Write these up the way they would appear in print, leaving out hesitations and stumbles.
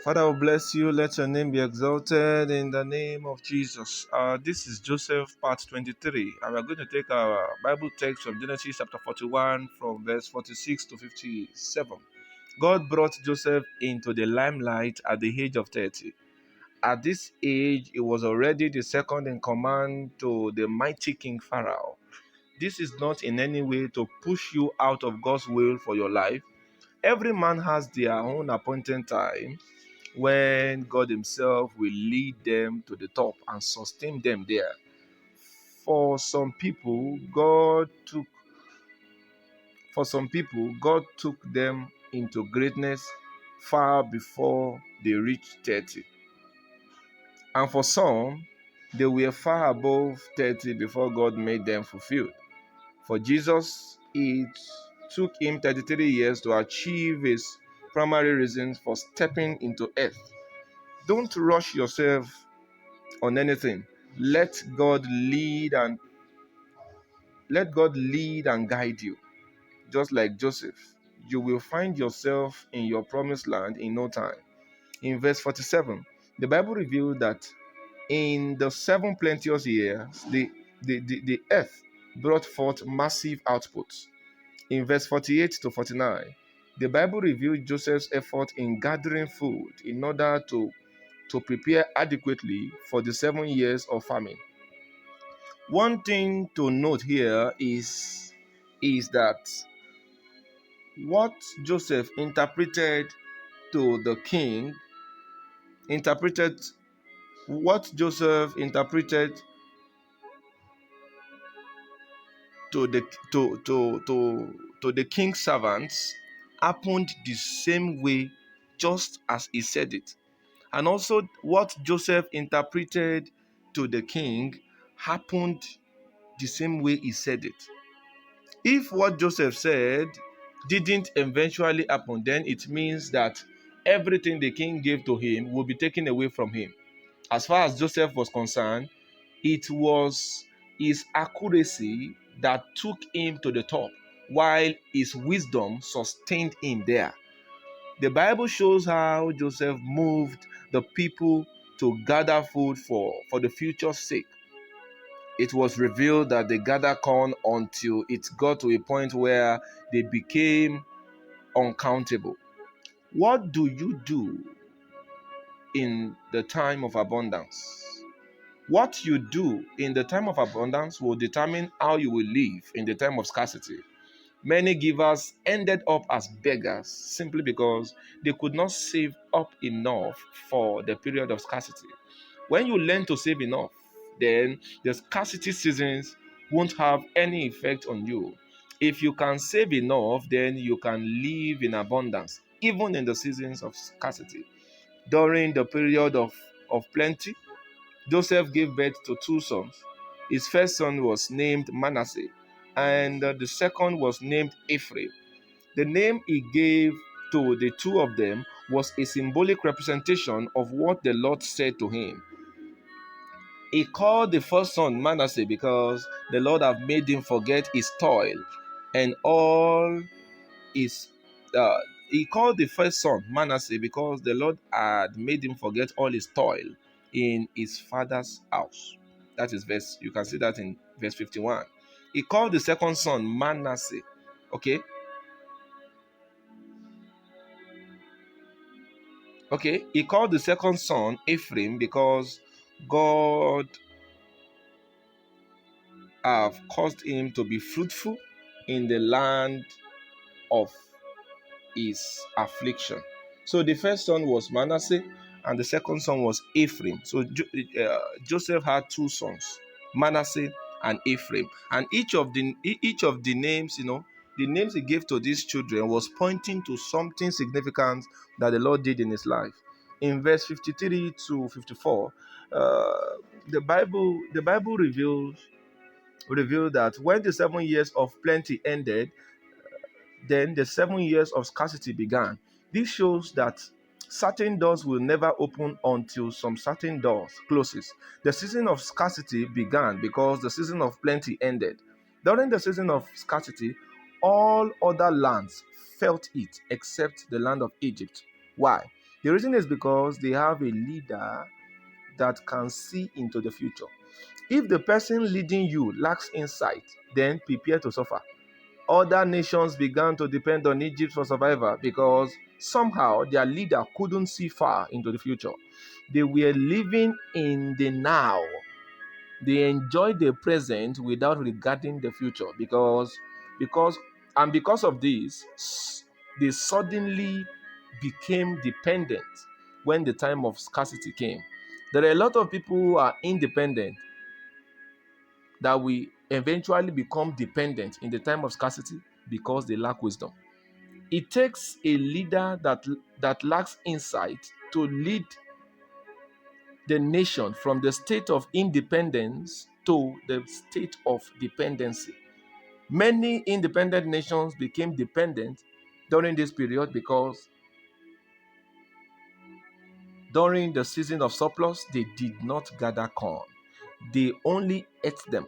Father, we bless you. Let your name be exalted in the name of Jesus. This is Joseph, part 23, and we're going to take our Bible text from Genesis chapter 41, from verse 46 to 57. God brought Joseph into the limelight at the age of 30. At this age, he was already the second in command to the mighty King Pharaoh. This is not in any way to push you out of God's will for your life. Every man has their own appointed time when God Himself will lead them to the top and sustain them there. For some people, God took them into greatness far before they reached 30. And for some, they were far above 30 before God made them fulfilled. For Jesus, it took him 33 years to achieve his primary reasons for stepping into earth. Don't rush yourself on anything. Let God lead and guide you. Just like Joseph, you will find yourself in your promised land in no time. In verse 47, the Bible revealed that in the 7 plenteous years, the earth brought forth massive outputs. In verse 48 to 49, the Bible revealed Joseph's effort in gathering food in order to prepare adequately for the 7 years of famine. One thing to note here is that what Joseph interpreted to the king, interpreted what Joseph interpreted to the to the king's servants happened the same way, just as he said it. And also what Joseph interpreted to the king happened the same way he said it. If what Joseph said didn't eventually happen, then it means that everything the king gave to him will be taken away from him. As far as Joseph was concerned, it was his accuracy that took him to the top, while his wisdom sustained him there. The Bible shows how Joseph moved the people to gather food for the future's sake. It was revealed that they gathered corn until it got to a point where they became uncountable. What do you do in the time of abundance? What you do in the time of abundance will determine how you will live in the time of scarcity. Many givers ended up as beggars simply because they could not save up enough for the period of scarcity. When you learn to save enough, then the scarcity seasons won't have any effect on you. If you can save enough, then you can live in abundance, even in the seasons of scarcity. During the period of plenty, Joseph gave birth to 2 sons. His first son was named Manasseh, and the second was named Ephraim. The name he gave to the two of them was a symbolic representation of what the Lord said to him. He called the first son Manasseh because the Lord had made him forget his toil and all his. Uh, he called the first son Manasseh because the Lord had made him forget all his toil in his father's house. That is verse. You can see that in verse 51. He called the second son Manasseh. Okay. Okay. He called the second son Ephraim because God have caused him to be fruitful in the land of his affliction. So the first son was Manasseh, and the second son was Ephraim. So Joseph had 2 sons, Manasseh and Ephraim, and each of the names, the names he gave to these children was pointing to something significant that the Lord did in his life. In verse 53 to 54, the Bible revealed that when the 7 years of plenty ended, then the 7 years of scarcity began. This shows that certain doors will never open until some certain doors closes. The season of scarcity began because the season of plenty ended. During the season of scarcity, all other lands felt it except the land of Egypt. Why? The reason is because they have a leader that can see into the future. If the person leading you lacks insight, then prepare to suffer. Other nations began to depend on Egypt for survival because somehow their leader couldn't see far into the future. They were living in the now. They enjoyed the present without regarding the future because of this, they suddenly became dependent when the time of scarcity came. There are a lot of people who are independent that will eventually become dependent in the time of scarcity because they lack wisdom. It takes a leader that lacks insight to lead the nation from the state of independence to the state of dependency. Many independent nations became dependent during this period because during the season of surplus, they did not gather corn. They only ate them.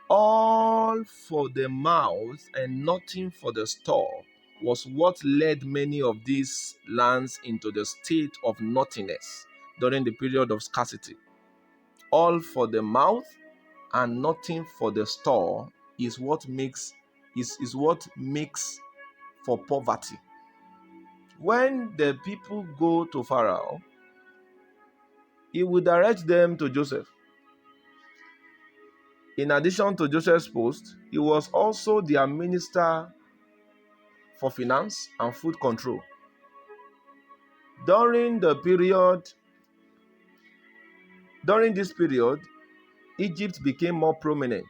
All for the mouth and nothing for the store was what led many of these lands into the state of nothingness during the period of scarcity. All for the mouth and nothing for the store is what makes for poverty. When the people go to Pharaoh, he will direct them to Joseph. In addition to Joseph's post, he was also their minister for finance and food control. During this period, Egypt became more prominent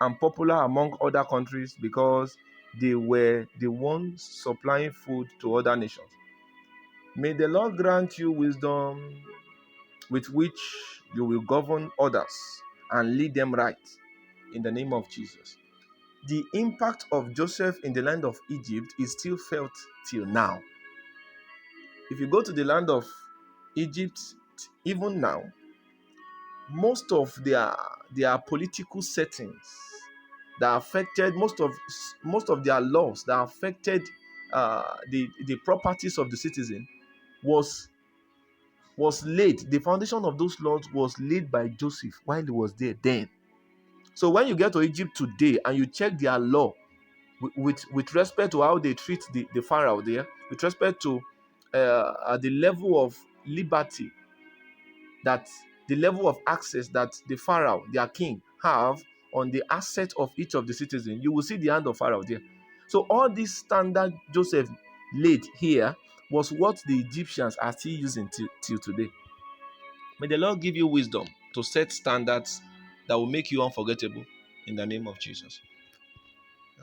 and popular among other countries because they were the ones supplying food to other nations. May the Lord grant you wisdom with which you will govern others and lead them right in the name of Jesus. The impact of Joseph in the land of Egypt is still felt till now. If you go to the land of Egypt, even now, most of their political settings that affected most of their laws that affected the properties of the citizen was laid. The foundation of those laws was laid by Joseph while he was there then. So when you get to Egypt today and you check their law with respect to how they treat the Pharaoh there, with respect to the level of liberty, that the level of access that the Pharaoh, their king, have on the asset of each of the citizens, you will see the hand of Pharaoh there. So all this standard Joseph laid here was what the Egyptians are still using till today. May the Lord give you wisdom to set standards that will make you unforgettable in the name of Jesus.